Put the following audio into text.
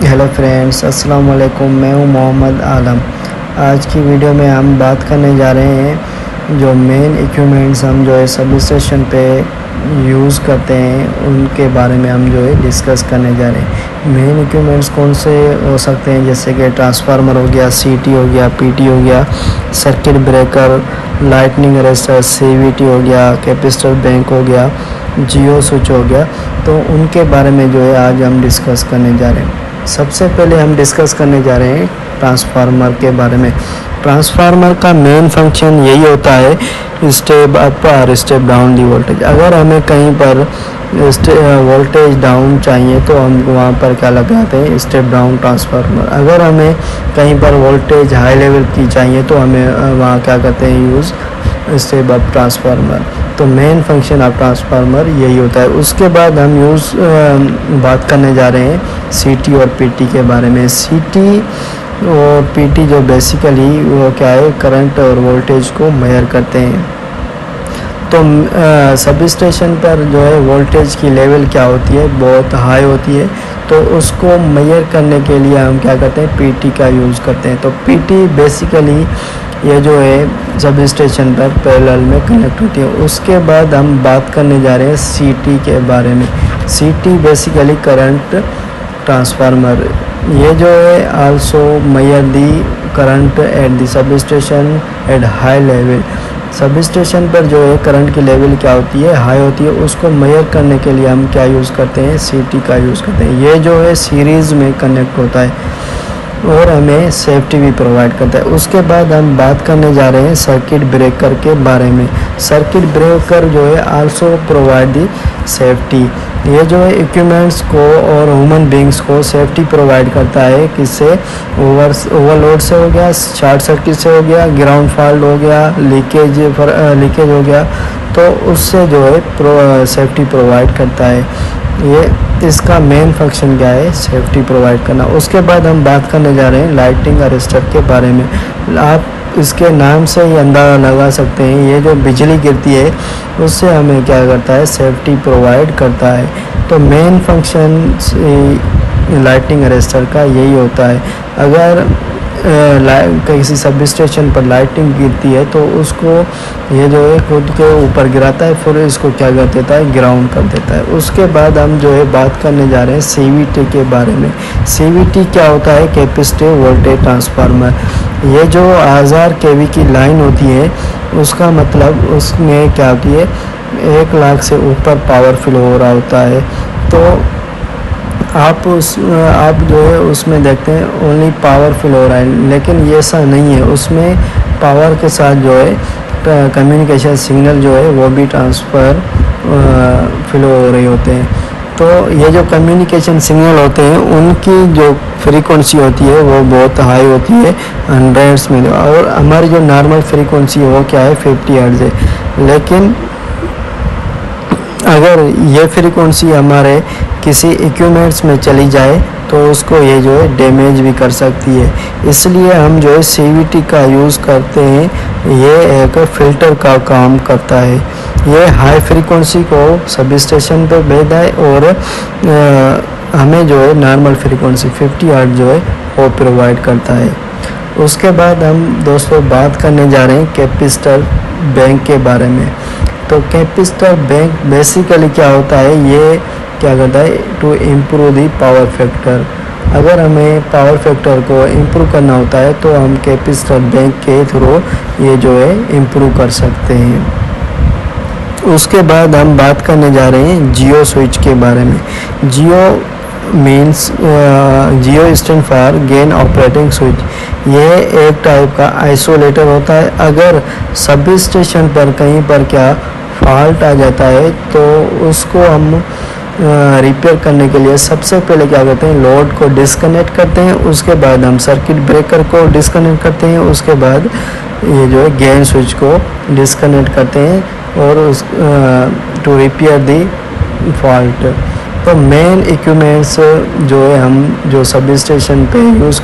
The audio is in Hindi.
हेलो फ्रेंड्स, अस्सलाम वालेकुम। मैं हूं मोहम्मद आलम। आज की वीडियो में हम बात करने जा रहे हैं जो मेन इक्विपमेंट्स हम जो है सब स्टेशन पे यूज़ करते हैं उनके बारे में हम जो है डिस्कस करने जा रहे हैं। मेन इक्विपमेंट्स कौन से हो सकते हैं, जैसे कि ट्रांसफार्मर हो गया, सीटी हो गया, पीटी हो गया, circuit breaker, lightning arrester, CVT हो गया, कैपेसिटर बैंक हो गया, जियो स्विच हो गया। तो उनके बारे में जो है आज हम डिस्कस करने जा रहे हैं। सबसे पहले हम डिस्कस करने जा रहे हैं ट्रांसफार्मर के बारे में। ट्रांसफार्मर का मेन फंक्शन यही होता है स्टेप अप और स्टेप डाउन दी वोल्टेज। अगर हमें कहीं पर वोल्टेज डाउन चाहिए तो हम वहाँ पर क्या लगाते हैं, स्टेप डाउन ट्रांसफार्मर। अगर हमें कहीं पर वोल्टेज हाई लेवल की चाहिए तो हमें वहाँ क्या करते हैं, यूज़ स्टेप अप ट्रांसफार्मर। तो मेन फंक्शन ऑफ ट्रांसफार्मर यही होता है। उसके बाद हम बात करने जा रहे हैं सीटी और पीटी के बारे में। सीटी और पीटी जो बेसिकली वो क्या है, करंट और वोल्टेज को मेजर करते हैं। तो सब स्टेशन पर जो है वोल्टेज की लेवल क्या होती है, बहुत हाई होती है। तो उसको मेजर करने के लिए हम क्या करते हैं, पीटी का यूज़ करते हैं। तो पीटी बेसिकली ये जो है सब स्टेशन पर पैरेलल में कनेक्ट होती है। उसके बाद हम बात करने जा रहे हैं सीटी के बारे में। सीटी बेसिकली करंट ट्रांसफार्मर। ये जो है also measure the current at the sub station at high level. Sub station पर जो है करंट की लेवल क्या होती है, हाई होती है। उसको मेजर करने के लिए हम क्या यूज़ करते हैं, सीटी का यूज़ करते हैं। ये जो है सीरीज़ में कनेक्ट होता है और हमें सेफ्टी भी प्रोवाइड करता है। उसके बाद हम बात करने जा रहे हैं सर्किट ब्रेकर के बारे में। सर्किट ब्रेकर जो है आल्सो प्रोवाइड दी सेफ्टी। ये जो है इक्विपमेंट्स को और ह्यूमन बींग्स को सेफ्टी प्रोवाइड करता है। किससे, ओवरलोड से हो गया, शॉर्ट सर्किट से हो गया, ग्राउंड फॉल्ट हो गया, लीकेज हो गया। तो उससे जो है सेफ्टी प्रोवाइड करता है। ये इसका मेन फंक्शन क्या है, सेफ्टी प्रोवाइड करना। उसके बाद हम बात करने जा रहे हैं लाइटिंग अरेस्टर के बारे में। आप इसके नाम से ही अंदाज़ा लगा सकते हैं, ये जो बिजली गिरती है उससे हमें क्या करता है, सेफ्टी प्रोवाइड करता है। तो मेन फंक्शन लाइटिंग अरेस्टर का यही होता है। अगर किसी सब स्टेशन पर लाइटिंग गिरती है तो उसको ये जो है खुद के ऊपर गिराता है, फिर इसको क्या कर देता है, ग्राउंड कर देता है। उसके बाद हम जो है बात करने जा रहे हैं सीवीटी के बारे में। सीवीटी क्या होता है, कैपेसिटिव वोल्टेज ट्रांसफार्मर। ये जो 1000 kV की लाइन होती है, उसका मतलब उसमें क्या होती है, 1 लाख से ऊपर पावर फ्लो हो रहा होता है। तो आप जो है उसमें देखते हैं ओनली पावर फ्लो हो रहा है, लेकिन ये ऐसा नहीं है। उसमें पावर के साथ जो है कम्युनिकेशन सिग्नल जो है वो भी ट्रांसफ़र फ्लो हो रहे होते हैं। तो ये जो कम्युनिकेशन सिग्नल होते हैं उनकी जो फ्रीक्वेंसी होती है वो बहुत हाई होती है, 100 में। और हमारी जो नॉर्मल फ्रीक्वेंसी है वो क्या है, 50 हर्ट्ज़ है। लेकिन अगर ये फ्रीक्वेंसी हमारे किसी इक्विपमेंट्स में चली जाए तो उसको ये जो है डैमेज भी कर सकती है। इसलिए हम जो है सीवीटी का यूज़ करते हैं। ये एक फ़िल्टर का काम करता है। ये हाई फ्रीक्वेंसी को सब स्टेशन पे भेजता है और हमें जो है नॉर्मल फ्रीक्वेंसी 50 हर्ट्ज़ जो है वो प्रोवाइड करता है। उसके बाद हम दोस्तों बात करने जा रहे हैं कैपेसिटर बैंक के बारे में। तो कैपेसिटर बैंक बेसिकली क्या होता है, ये क्या करता है, to improve the power factor. अगर हमें पावर फैक्टर को इम्प्रूव करना होता है तो हम कैपेसिटर बैंक के थ्रू ये जो है इम्प्रूव कर सकते हैं। उसके बाद हम बात करने जा रहे हैं जियो स्विच के बारे में। जियो means Jio stand for gain operating switch. यह एक टाइप का आइसोलेटर होता है। अगर सब स्टेशन पर कहीं पर क्या फॉल्ट आ जाता है तो उसको हम रिपेयर करने के लिए सबसे पहले क्या करते हैं, लोड को डिस्कनेक्ट करते हैं। उसके बाद हम सर्किट ब्रेकर को डिस्कनेक्ट करते हैं। उसके बाद ये जो है गेन स्विच को डिस्कनेक्ट करते हैं और उस टू रिपेयर दी फॉल्ट। तो मेन इक्विपमेंट्स जो है हम जो सब स्टेशन पे यूज़